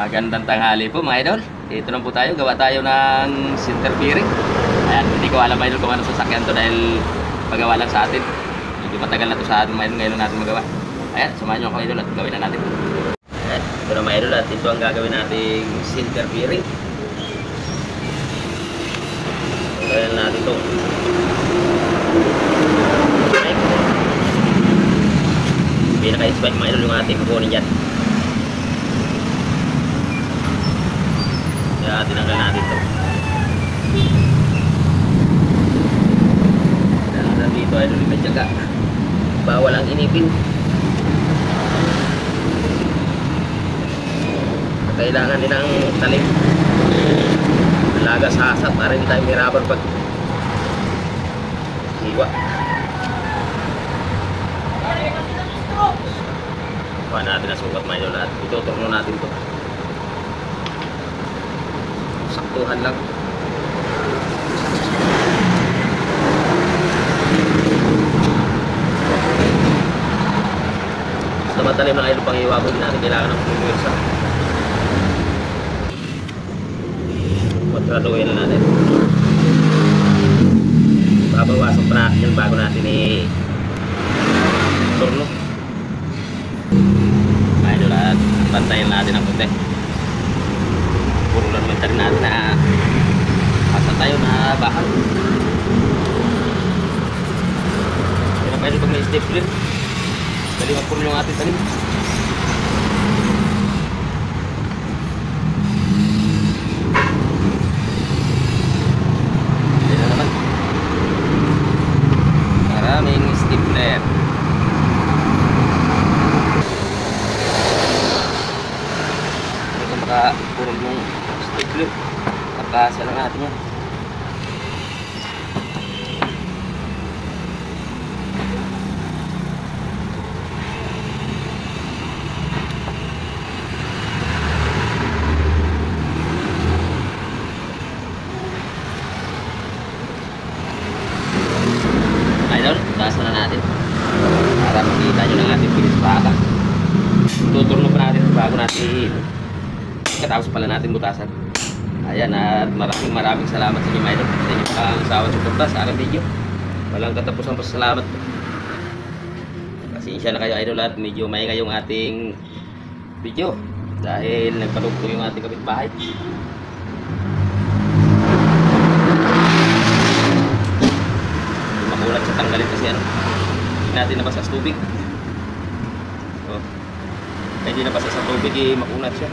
Magandang tanghali po mga idol. Dito na po tayo, gawa tayo ng center bearing. Ayan, hindi ko alam mga idol kung ano sasakyan to dahil pagawa lang sa atin. Medyo matagal na to sa atin mga idol, ngayon natin magawa. Ayan, samahan nyo ako idol at gawin na natin. Ayan, ito na mga idol at ito ang gagawin nating center bearing. Ayan natin to. Pinaka-spike mga idol yung ating kukunin dyan. Kaya tinanggal natin ito. Dahil dito ay lumipad tiyaga. Bawal ang inipin. Kailangan din ang talim. Lagas hasap para hindi tayo mirapan pag hiwa. Kuha natin ang sukat mga idol at ituturno natin ito. Saktuhan lang. Basta matalim ng idol pang hiwa ko, hindi natin kailangan ng pumulsa. Matraduhin na natin. Babawasan pa natin yan bago natin i-turno. Idol at bantayan natin ang puti. Puro lang naman tayo natin na pasa tayo na bakal. Kaya na pwede pag may stapler dali magpuro yung ating talim. Yan na naman, maraming stapler. Puro yung stapler nakasa lang natin yan. Idol, taas na natin para makita nyo ng ating pinis baka. Tuturno pa natin bago natin katapos pala natin butasan. Ayan, at maraming salamat sa inyo mga idol sa inyong pang-sawang suporta sa aking video. Walang katapusang pasalamat. Pasensya na kayo idol at medyo maingay yung ating video dahil nagpalugtong yung ating kapitbahay. Makulat sa tanggalin kasi ano, hindi natin nabasa sa tubig. So, hindi nabasa sa tubig makunat siya.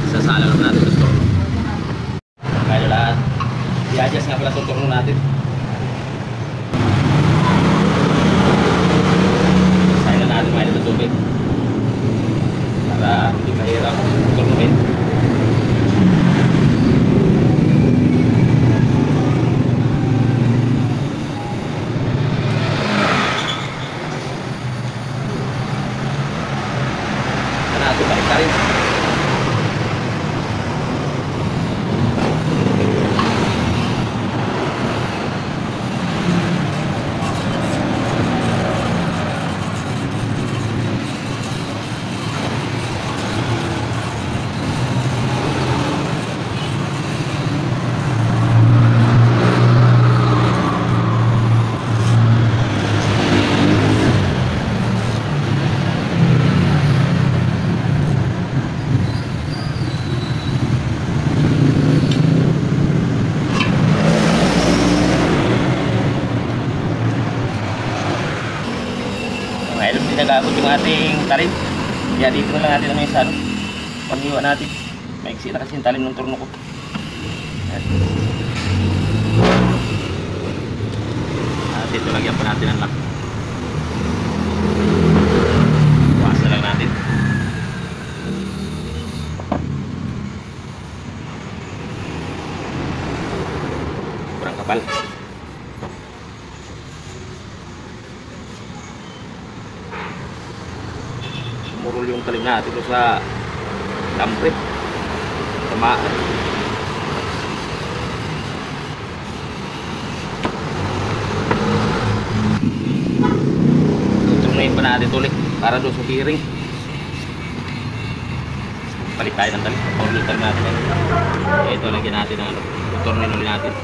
Sasalang natin sa turno. Kaya lahat i-adjust nga pala sa turno natin. Sasalang natin mahal ng tubig para hindi mahirap turnuhin. Natin balik na rin. Ngayon pinagabot yung ating talim. Kaya dito na lang natin ang isa, no? Panghiwa natin. Maiksi na kasi yung talim ng turno ko. At dito lagyan pa natin ang lock. Bukas na lang natin. Kurang kapal. Murul yung talim natin sa lampre. Tamaan. pa natin tuloy para doon sa bearing. Palit tayo ng talit. Pag-liter natin. Ito lagyan natin ng ano. Tornilyo natin.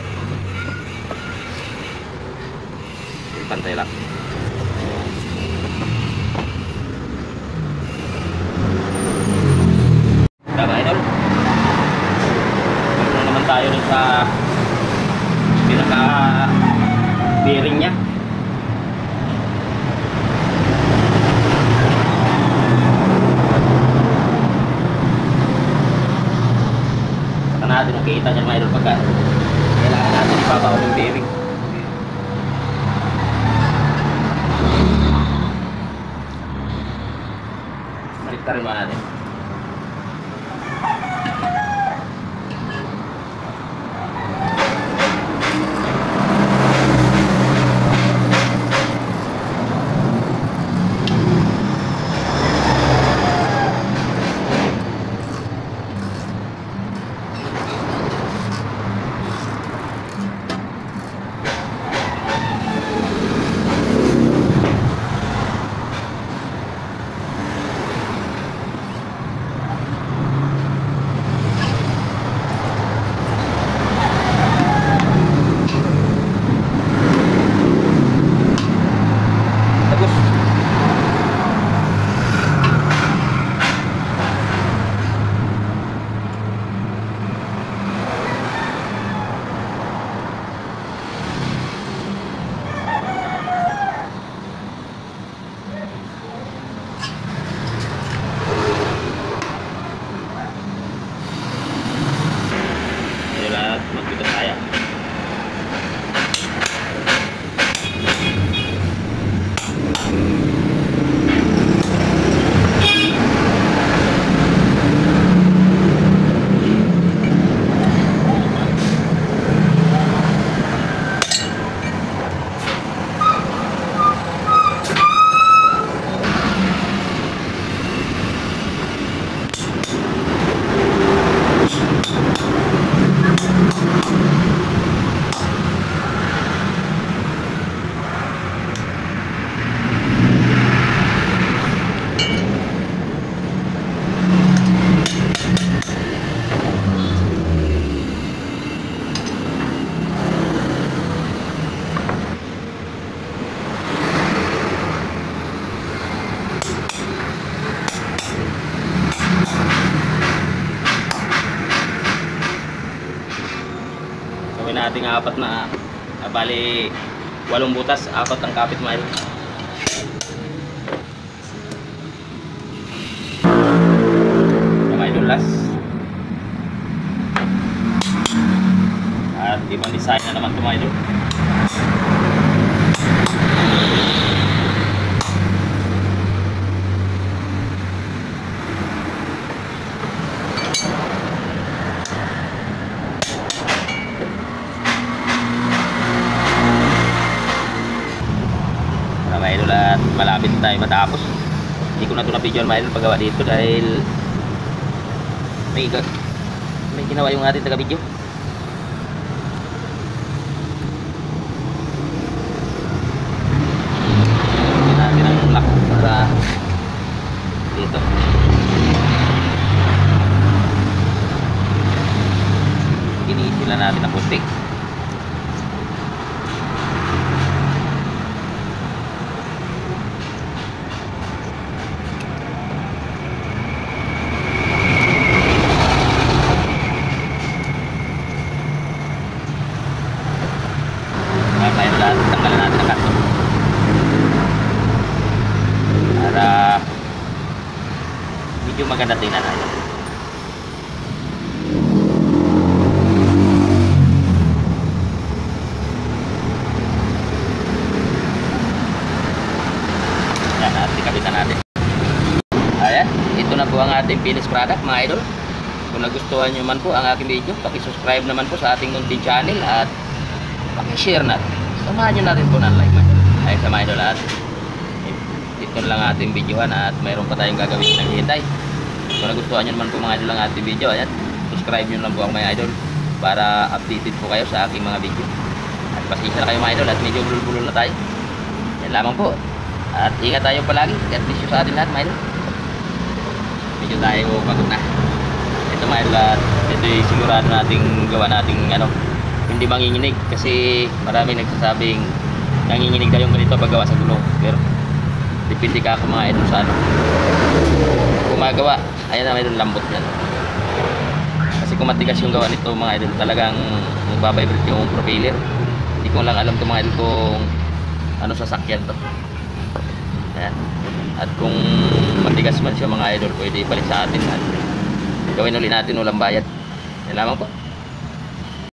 Pantay lang. Tama idol. Ito naman tayo dun sa pinaka bearing nya. Saka natin makikita niya mga idol pagka kailangan natin ipabaon yung bearing. Balik rin ba natin? Nating apat na bali 8 butas, 4 ang kapit mga idol. Mga idol last. At ibang design na naman ito mga idol. At malapit tayo matapos. Hindi ko na ito na-video mga idol paggawa dito dahil may ginawa yung ating taga-video. Hindi natin ang lock para dito. Ginisila natin ang putik. Tanggalan natin ang kanto para medyo maganda tingnan natin. Yan, at ikabitan natin. Ayan, ito na po ang ating finished product mga idol. Kung nagustuhan nyo man po ang aking video, pakisubscribe naman po sa ating munting channel at pakishare natin. Samahan nyo natin po ng like man. Ay sa mga idol at ito lang ating videohan at mayroon pa tayong gagawin ng hintay. Kung nagustuhan nyo naman po mga idol ang ating video, ayan, subscribe nyo lang po ang mga idol para updated po kayo sa aking mga video. At pasensya na kayo mga idol at medyo bulol-bulol na tayo. Yan lamang po. At ingat tayo palagi. God bless you sa atin lahat, mga idol. Medyo tayo pagod na. Ito mga idol, at ito yung sigurado nating gawa nating ano, hindi manginginig. Kasi marami nagsasabing nanginginig daw yung ganito pag gawa sa gulong. Pero depende ka ako mga idol sa ano. Gumagawa. Ayan na, idol, lambot yan. Kasi kung matigas yung gawa nito mga idol, talagang magbabibrate yung propeller. Hindi ko lang alam ito mga idol kung ano sasakyan to. Ayan. At kung matigas man siya mga idol, pwede ibalik sa atin at gawin ulit natin walang bayad. Yan lamang po.